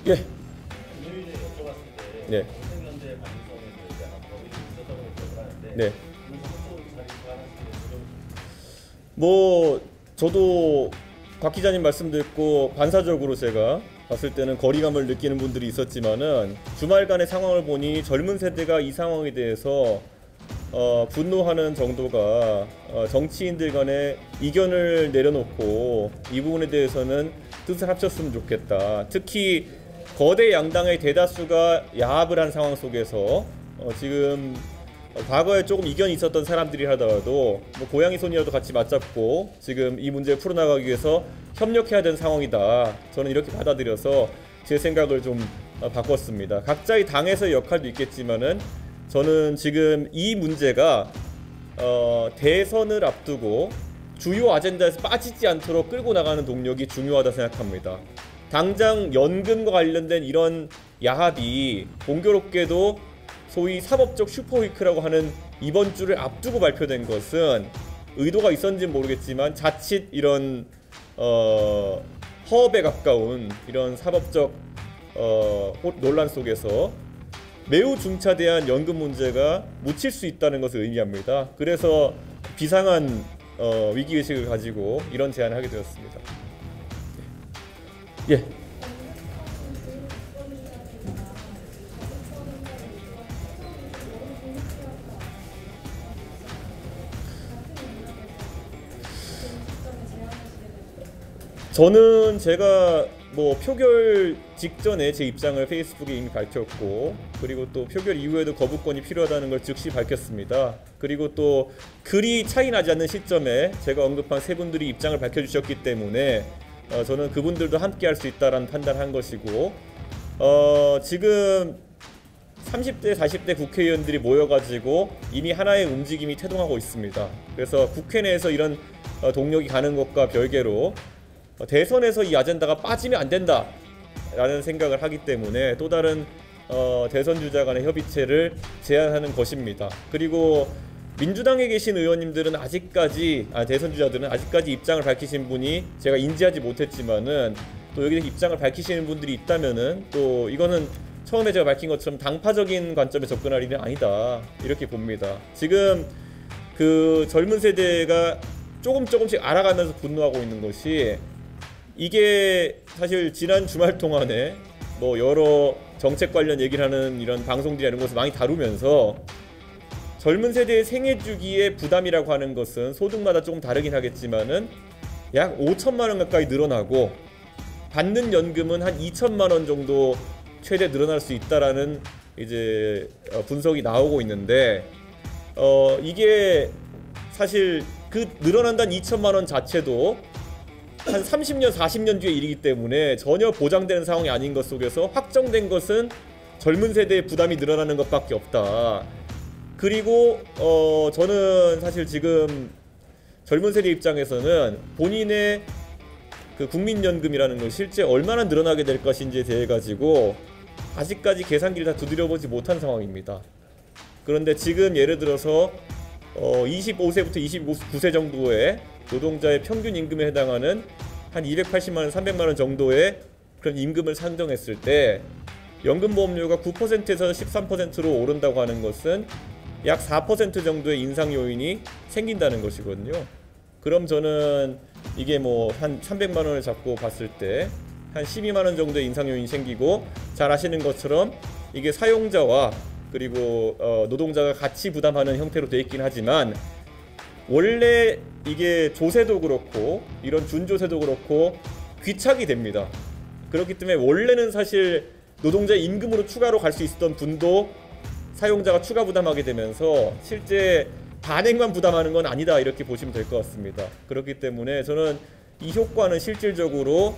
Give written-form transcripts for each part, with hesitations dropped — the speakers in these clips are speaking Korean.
예. 금요일에 여쭤봤을 때 네. 공생연대 반성에 대한 법이 있었다고 기억을 하는데 네. 잘 이해하시는지 좀. 뭐 저도 곽 기자님 말씀 듣고 반사적으로 제가 봤을 때는 거리감을 느끼는 분들이 있었지만은 주말간의 상황을 보니 젊은 세대가 이 상황에 대해서 분노하는 정도가 정치인들 간에 이견을 내려놓고 이 부분에 대해서는 뜻을 합쳤으면 좋겠다. 특히 거대 양당의 대다수가 야합을 한 상황 속에서 지금 과거에 조금 이견이 있었던 사람들이 하더라도 뭐 고양이 손이라도 같이 맞잡고 지금 이 문제를 풀어나가기 위해서 협력해야 되는 상황이다. 저는 이렇게 받아들여서 제 생각을 좀 바꿨습니다. 각자의 당에서의 역할도 있겠지만은 저는 지금 이 문제가 대선을 앞두고 주요 아젠다에서 빠지지 않도록 끌고 나가는 동력이 중요하다 생각합니다. 당장 연금과 관련된 이런 야합이 공교롭게도 소위 사법적 슈퍼위크라고 하는 이번 주를 앞두고 발표된 것은 의도가 있었는지는 모르겠지만 자칫 이런 허업에 가까운 이런 사법적 논란 속에서 매우 중차대한 연금 문제가 묻힐 수 있다는 것을 의미합니다. 그래서 비상한 위기의식을 가지고 이런 제안을 하게 되었습니다. 예. 저는 제가 뭐 표결 직전에 제 입장을 페이스북에 이미 밝혔고, 그리고 또 표결 이후에도 거부권이 필요하다는 걸 즉시 밝혔습니다. 그리고 또 그리 차이 나지 않는 시점에 제가 언급한 세 분들이 입장을 밝혀주셨기 때문에 저는 그분들도 함께 할 수 있다라는 판단을 한 것이고, 지금 30대, 40대 국회의원들이 모여가지고 이미 하나의 움직임이 태동하고 있습니다. 그래서 국회 내에서 이런 동력이 가는 것과 별개로 대선에서 이 아젠다가 빠지면 안 된다라는 생각을 하기 때문에 또 다른 대선 주자 간의 협의체를 제안하는 것입니다. 그리고 민주당에 계신 의원님들은 아직까지 대선 주자들은 아직까지 입장을 밝히신 분이 제가 인지하지 못했지만은 또 여기에 입장을 밝히시는 분들이 있다면은 또 이거는 처음에 제가 밝힌 것처럼 당파적인 관점에 접근할 일은 아니다 이렇게 봅니다. 지금 그 젊은 세대가 조금씩 알아가면서 분노하고 있는 것이, 이게 사실 지난 주말 동안에 뭐 여러 정책 관련 얘기를 하는 이런 방송들이 이런 것을 많이 다루면서 젊은 세대의 생애주기의 부담이라고 하는 것은 소득마다 조금 다르긴 하겠지만은 약 5천만 원 가까이 늘어나고 받는 연금은 한 2천만 원 정도 최대 늘어날 수 있다라는 이제 분석이 나오고 있는데, 이게 사실 그 늘어난다는 2천만 원 자체도 한 30년, 40년 뒤의 일이기 때문에 전혀 보장되는 상황이 아닌 것 속에서 확정된 것은 젊은 세대의 부담이 늘어나는 것밖에 없다. 그리고 저는 사실 지금 젊은 세대 입장에서는 본인의 그 국민연금이라는 걸 실제 얼마나 늘어나게 될 것인지에 대해 가지고 아직까지 계산기를 다 두드려보지 못한 상황입니다. 그런데 지금 예를 들어서 25세부터 29세 정도의 노동자의 평균 임금에 해당하는 한 280만 원, 300만 원 정도의 그런 임금을 산정했을 때 연금보험료가 9%에서 13%로 오른다고 하는 것은 약 4% 정도의 인상 요인이 생긴다는 것이거든요. 그럼 저는 이게 뭐 한 300만 원을 잡고 봤을 때 한 12만 원 정도의 인상 요인이 생기고, 잘 아시는 것처럼 이게 사용자와 그리고 노동자가 같이 부담하는 형태로 되어 있긴 하지만 원래 이게 조세도 그렇고 이런 준조세도 그렇고 귀착이 됩니다. 그렇기 때문에 원래는 사실 노동자의 임금으로 추가로 갈 수 있었던 분도 사용자가 추가 부담하게 되면서 실제 반액만 부담하는 건 아니다 이렇게 보시면 될 것 같습니다. 그렇기 때문에 저는 이 효과는 실질적으로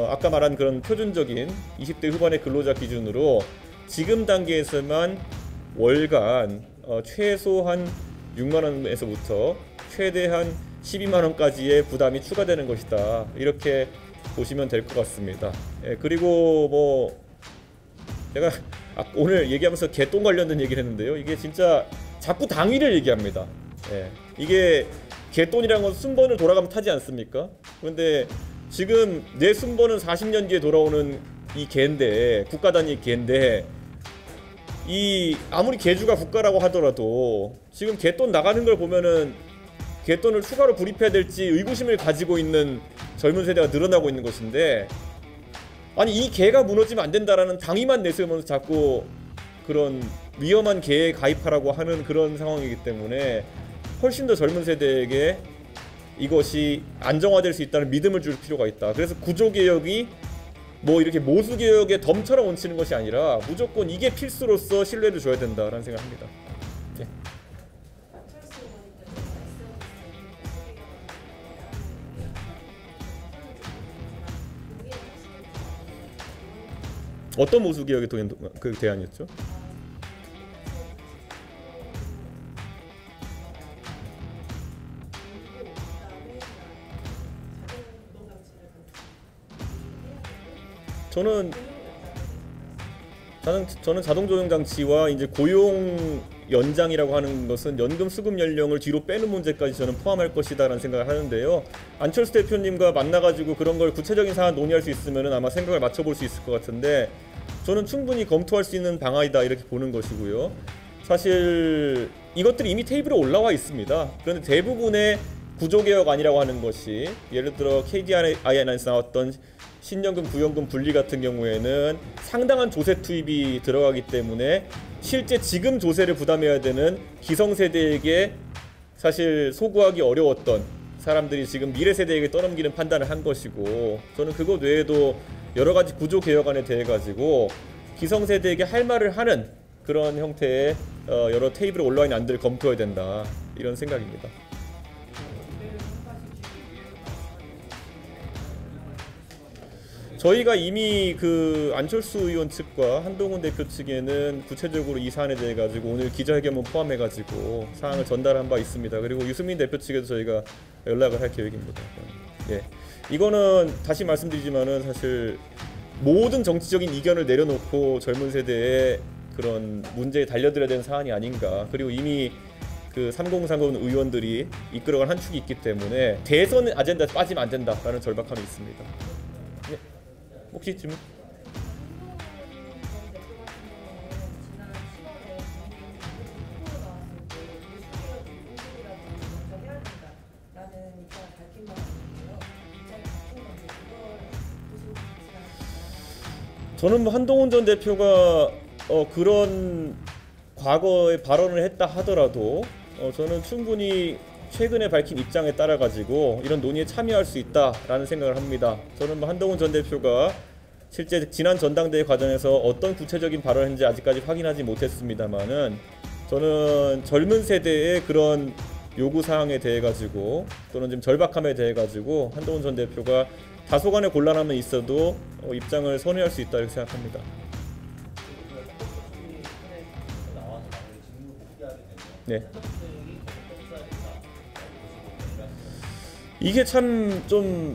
아까 말한 그런 표준적인 20대 후반의 근로자 기준으로 지금 단계에서만 월간 최소한 6만 원에서부터 최대한 12만 원까지의 부담이 추가되는 것이다 이렇게 보시면 될 것 같습니다. 예, 그리고 뭐 제가 오늘 얘기하면서 개똥 관련된 얘기를 했는데요, 이게 진짜 자꾸 당위를 얘기합니다. 예, 이게 개똥이라는 건 순번을 돌아가면 타지 않습니까? 그런데 지금 내 순번은 40년 뒤에 돌아오는 이 개인데, 국가 단위 개인데, 이 아무리 개주가 국가라고 하더라도 지금 개돈 나가는 걸 보면은 개돈을 추가로 불입해야 될지 의구심을 가지고 있는 젊은 세대가 늘어나고 있는 것인데, 아니 이 개가 무너지면 안 된다라는 당위만 내세우면서 자꾸 그런 위험한 개에 가입하라고 하는 그런 상황이기 때문에 훨씬 더 젊은 세대에게 이것이 안정화될 수 있다는 믿음을 줄 필요가 있다. 그래서 구조개혁이 뭐 이렇게 모수개혁의 덤처럼 얹히는 것이 아니라 무조건 이게 필수로서 신뢰를 줘야 된다라는 생각합니다. 네. 어떤 모수개혁의 그 대안이었죠? 저는 자동 조정 장치와 이제 고용 연장이라고 하는 것은 연금 수급 연령을 뒤로 빼는 문제까지 저는 포함할 것이다라는 생각을 하는데요. 안철수 대표님과 만나가지고 그런 걸 구체적인 사안 논의할 수 있으면은 아마 생각을 맞춰볼 수 있을 것 같은데, 저는 충분히 검토할 수 있는 방안이다 이렇게 보는 것이고요. 사실 이것들이 이미 테이블에 올라와 있습니다. 그런데 대부분의 구조개혁안이라고 하는 것이, 예를 들어 KDI에서 나왔던 신연금, 부연금 분리 같은 경우에는 상당한 조세 투입이 들어가기 때문에 실제 지금 조세를 부담해야 되는 기성세대에게 사실 소구하기 어려웠던 사람들이 지금 미래 세대에게 떠넘기는 판단을 한 것이고, 저는 그것 외에도 여러 가지 구조 개혁안에 대해 가지고 기성세대에게 할 말을 하는 그런 형태의 여러 테이블에 올라와 있는 안들을 검토해야 된다, 이런 생각입니다. 저희가 이미 그 안철수 의원 측과 한동훈 대표 측에는 구체적으로 이 사안에 대해 가지고 오늘 기자회견문 포함해 가지고 사항을 전달한 바 있습니다. 그리고 유승민 대표 측에도 저희가 연락을 할 계획입니다. 예, 이거는 다시 말씀드리지만은 사실 모든 정치적인 이견을 내려놓고 젊은 세대의 그런 문제에 달려들어야 되는 사안이 아닌가. 그리고 이미 그 3030 의원들이 이끌어간 한 축이 있기 때문에 대선 아젠다에 빠지면 안 된다라는 절박함이 있습니다. 예. 혹시 질문? 저는 뭐 한동훈 전 대표가 그런 과거에 발언을 했다 하더라도 저는 충분히 최근에 밝힌 입장에 따라 가지고 이런 논의에 참여할 수 있다라는 생각을 합니다. 저는 뭐 한동훈 전 대표가 실제 지난 전당대회 과정에서 어떤 구체적인 발언을 했는지 아직까지 확인하지 못했습니다만은, 저는 젊은 세대의 그런 요구 사항에 대해 가지고 또는 지금 절박함에 대해 가지고 한동훈 전 대표가 다소간의 곤란함은 있어도 입장을 선회할 수 있다 이렇게 생각합니다. 네. 이게 참 좀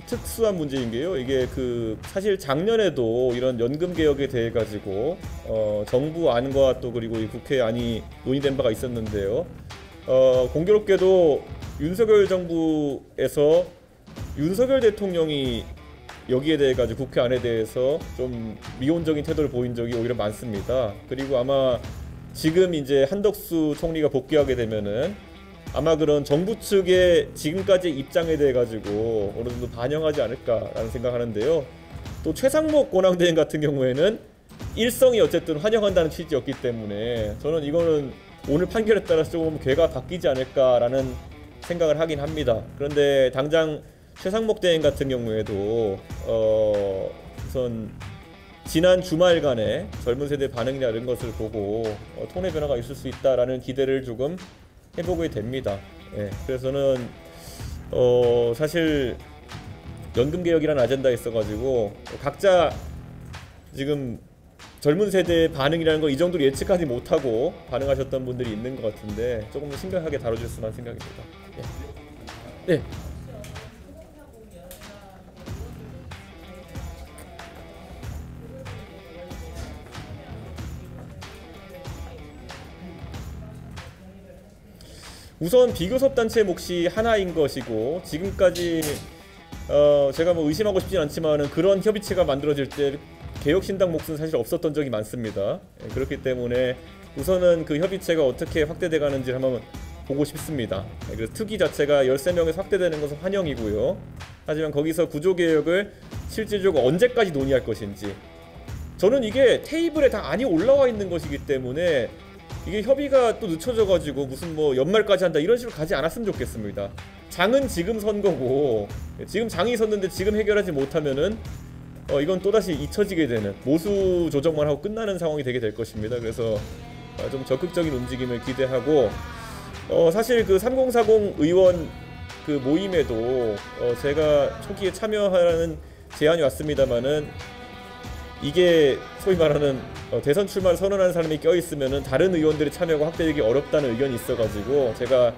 특수한 문제인 게요. 이게 그 사실 작년에도 이런 연금 개혁에 대해 가지고 정부 안과 또 그리고 이 국회 안이 논의된 바가 있었는데요. 공교롭게도 윤석열 정부에서 윤석열 대통령이 여기에 대해 가지고 국회 안에 대해서 좀 미온적인 태도를 보인 적이 오히려 많습니다. 그리고 아마 지금 이제 한덕수 총리가 복귀하게 되면은 아마 그런 정부 측의 지금까지 입장에 대해 가지고 어느 정도 반영하지 않을까라는 생각하는데요. 또 최상목 권한대행 같은 경우에는 일성이 어쨌든 환영한다는 취지였기 때문에 저는 이거는 오늘 판결에 따라서 조금 궤가 바뀌지 않을까라는 생각을 하긴 합니다. 그런데 당장 최상목 대행 같은 경우에도 우선 지난 주말간의 젊은 세대 반응이나 이런 것을 보고 톤의 변화가 있을 수 있다라는 기대를 조금 해보게 됩니다. 예, 그래서 저는 사실 연금 개혁이라는 아젠다가 있어가지고 각자 지금 젊은 세대의 반응이라는 걸 이 정도로 예측하지 못하고 반응하셨던 분들이 있는 것 같은데 조금 더 심각하게 다뤄줬으면 하는 생각입니다. 예. 네. 우선 비교섭단체 몫이 하나인 것이고 지금까지 제가 뭐 의심하고 싶진 않지만은 그런 협의체가 만들어질 때 개혁신당 몫은 사실 없었던 적이 많습니다. 그렇기 때문에 우선은 그 협의체가 어떻게 확대돼 가는지 한번 보고 싶습니다. 그래서 특위 자체가 13명에서 확대되는 것은 환영이고요. 하지만 거기서 구조개혁을 실질적으로 언제까지 논의할 것인지, 저는 이게 테이블에 다 안이 올라와 있는 것이기 때문에 이게 협의가 또 늦춰져 가지고 무슨 뭐 연말까지 한다 이런 식으로 가지 않았으면 좋겠습니다. 장은 지금 선 거고, 지금 장이 섰는데 지금 해결하지 못하면은 이건 또다시 잊혀지게 되는, 모수 조정만 하고 끝나는 상황이 되게 될 것입니다. 그래서 좀 적극적인 움직임을 기대하고, 사실 그 3040 의원 그 모임에도 제가 초기에 참여하라는 제안이 왔습니다만은, 이게 소위 말하는 대선 출마를 선언하는 사람이 껴있으면은 다른 의원들이 참여가 확대되기 어렵다는 의견이 있어가지고 제가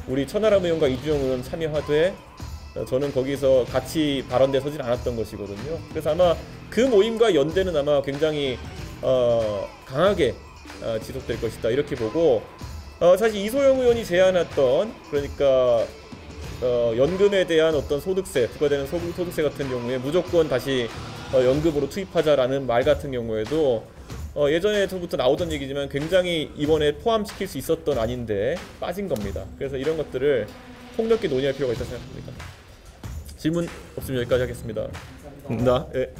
우리 천하람 의원과 이주영 의원 참여하되 저는 거기서 같이 발언대에 서진 않았던 것이거든요. 그래서 아마 그 모임과 연대는 아마 굉장히 강하게 지속될 것이다 이렇게 보고, 사실 이소영 의원이 제안했던, 그러니까 연금에 대한 어떤 소득세, 부과되는 소득세 같은 경우에 무조건 다시 연금으로 투입하자라는 말 같은 경우에도 예전에부터 나오던 얘기지만 굉장히 이번에 포함시킬 수 있었던 안인데 빠진 겁니다. 그래서 이런 것들을 폭넓게 논의할 필요가 있다고 생각합니다. 질문 없으면 여기까지 하겠습니다. 감사합니다. 네.